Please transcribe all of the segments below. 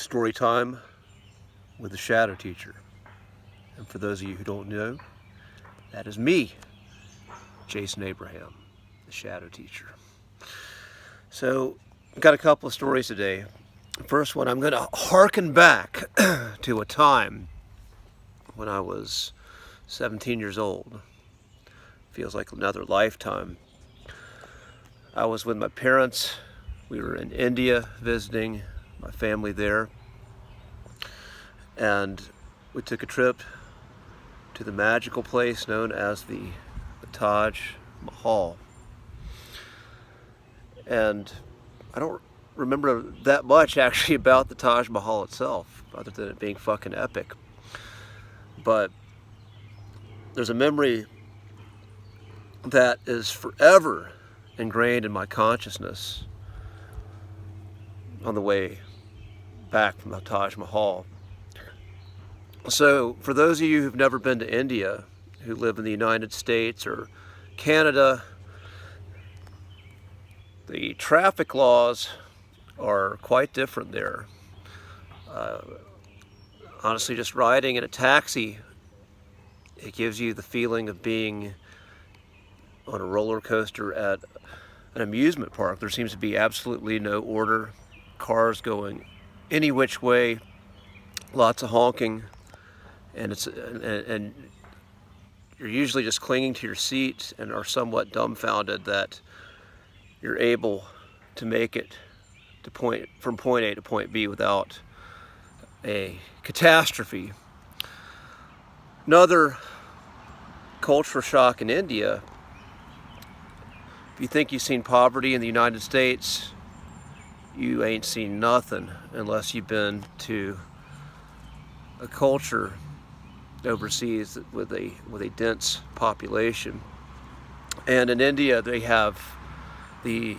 Story time with the Shadow Teacher. And for those of you who don't know, that is me, Jason Abraham, the Shadow Teacher. So, I've got a couple of stories today. The first one, I'm going to harken back to a time when I was 17 years old. Feels like another lifetime. I was with my parents. We were in India visiting my family there. And we took a trip to the magical place known as the Taj Mahal. And I don't remember that much actually about the Taj Mahal itself, other than it being fucking epic. But there's a memory that is forever ingrained in my consciousness on the way back from the Taj Mahal. So for those of you who've never been to India, who live in the United States or Canada, the traffic laws are quite different there. Honestly, just riding in a taxi, it gives you the feeling of being on a roller coaster at an amusement park. There seems to be absolutely no order. Cars going any which way, lots of honking, and you're usually just clinging to your seat and are somewhat dumbfounded that you're able to make it to from point A to point B without a catastrophe. Another cultural shock in India. If you think you've seen poverty in the United States, you ain't seen nothing unless you've been to a culture overseas with a dense population. And in India, they have the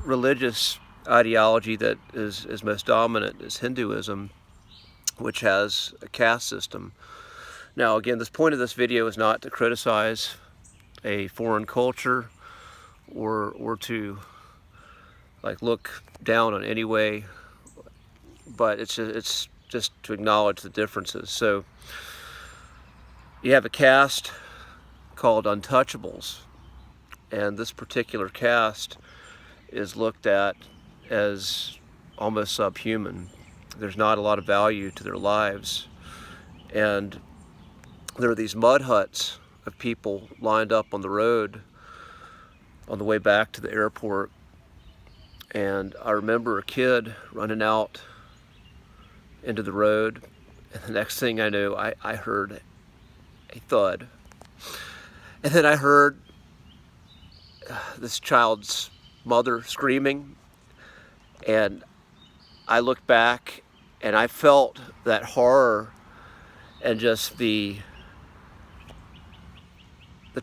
religious ideology that is most dominant is Hinduism, which has a caste system. Now, again, this point of this video is not to criticize a foreign culture or to like look down on any way, but it's just to acknowledge the differences. So you have a caste called untouchables, and this particular caste is looked at as almost subhuman. There's not a lot of value to their lives, and there are these mud huts of people lined up on the road on the way back to the airport. And I remember a kid running out into the road, and the next thing I knew, I heard a thud. And then I heard this child's mother screaming, and I looked back and I felt that horror and just the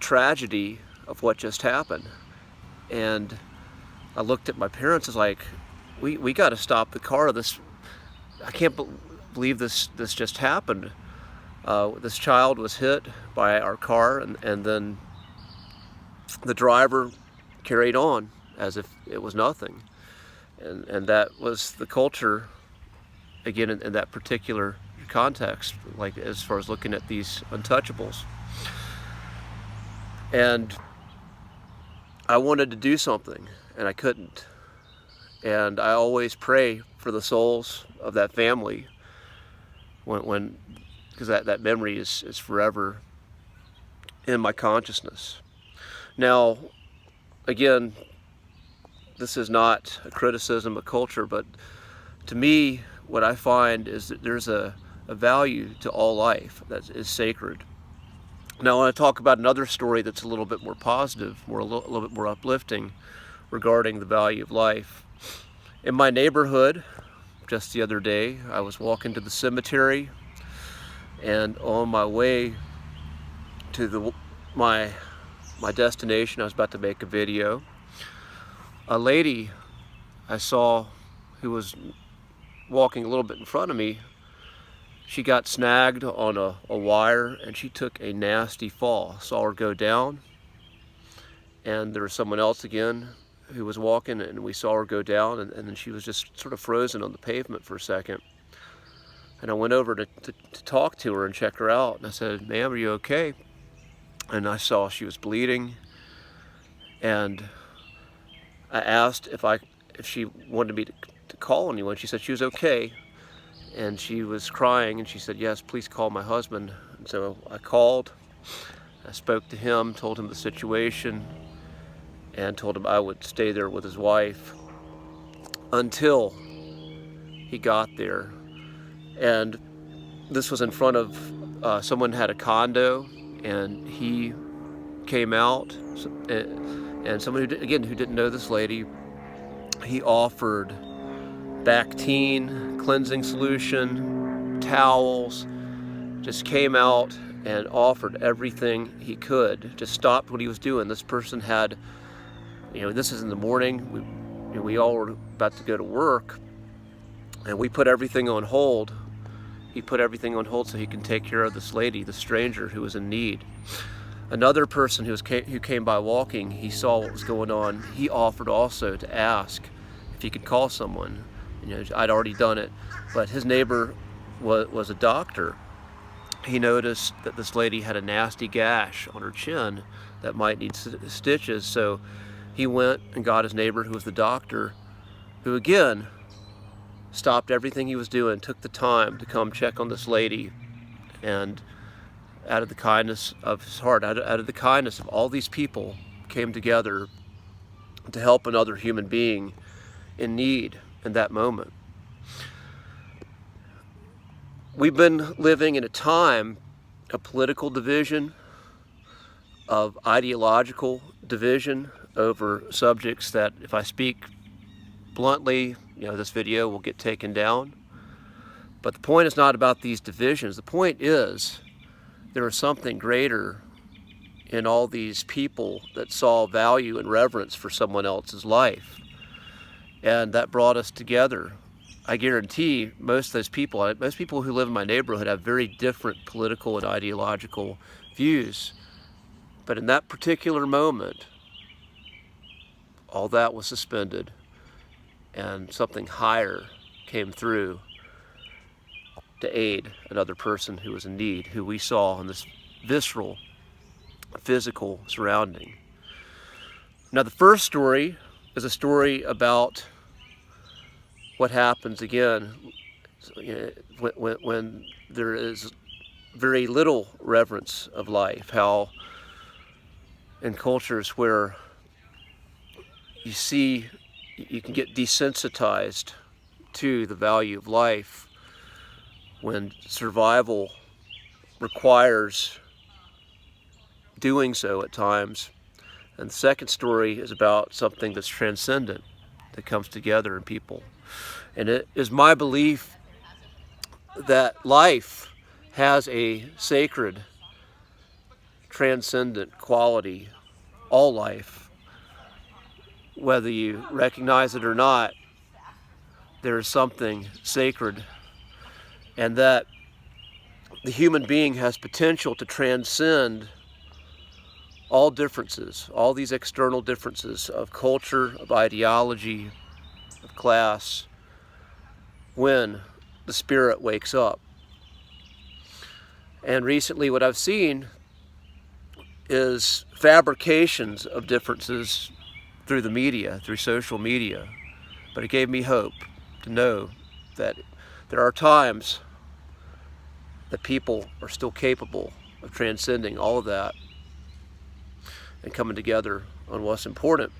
tragedy of what just happened. And I looked at my parents, as like, we got to stop the car. I can't believe this just happened. This child was hit by our car, and then the driver carried on as if it was nothing. And that was the culture, again, in that particular context, like as far as looking at these untouchables. And I wanted to do something, and I couldn't. And I always pray for the souls of that family because that memory is forever in my consciousness. Now, again, this is not a criticism of culture, but to me, what I find is that there's a value to all life that is sacred. Now, I want to talk about another story that's a little bit more positive, a little bit more uplifting regarding the value of life. In my neighborhood, just the other day, I was walking to the cemetery, and on my way to my destination, I was about to make a video. A lady I saw who was walking a little bit in front of me, she got snagged on a wire, and she took a nasty fall. Saw her go down, and there was someone else again who was walking, and we saw her go down, and then she was just sort of frozen on the pavement for a second. And I went over to talk to her and check her out, and I said, "Ma'am, are you okay?" And I saw she was bleeding, and I asked if she wanted me to call anyone. She said she was okay, and she was crying, and she said, "Yes, please call my husband." And so I called, I spoke to him, told him the situation, and told him I would stay there with his wife until he got there. And this was in front of someone had a condo, and he came out, and someone who didn't know this lady, he offered Bactine cleansing solution, towels, just came out and offered everything he could, just stopped what he was doing. This person had, this is in the morning, we all were about to go to work, and we put everything on hold. He put everything on hold so he can take care of this lady, the stranger who was in need. Another person who came by walking, he saw what was going on. He offered also to ask if he could call someone. I'd already done it, but his neighbor was a doctor. He noticed that this lady had a nasty gash on her chin that might need stitches, so he went and got his neighbor, who was the doctor, who again stopped everything he was doing, took the time to come check on this lady, and out of the kindness of his heart, out of the kindness of all these people, came together to help another human being in need in that moment. We've been living in a time of political division, of ideological division over subjects that, if I speak bluntly, this video will get taken down. But the point is not about these divisions. The point is there is something greater in all these people that saw value and reverence for someone else's life. And that brought us together. I guarantee most people who live in my neighborhood have very different political and ideological views. But in that particular moment, all that was suspended, and something higher came through to aid another person who was in need, who we saw in this visceral, physical surrounding. Now, the first story is a story about what happens again when there is very little reverence of life, how in cultures where you can get desensitized to the value of life, when survival requires doing so at times. And the second story is about something that's transcendent, that comes together in people. And it is my belief that life has a sacred, transcendent quality, all life. Whether you recognize it or not, there is something sacred, and that the human being has potential to transcend all differences, all these external differences of culture, of ideology, of class, when the spirit wakes up. And recently what I've seen is fabrications of differences through the media, through social media. But it gave me hope to know that there are times that people are still capable of transcending all of that and coming together on what's important.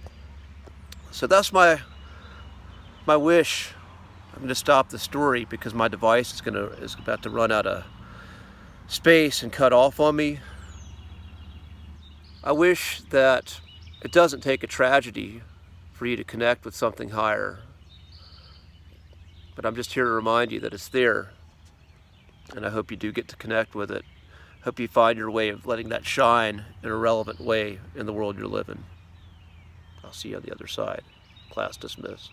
So that's my wish. I'm going to stop the story because my device is about to run out of space and cut off on me. I wish that it doesn't take a tragedy for you to connect with something higher. But I'm just here to remind you that it's there. And I hope you do get to connect with it. Hope you find your way of letting that shine in a relevant way in the world you're living. I'll see you on the other side. Class dismissed.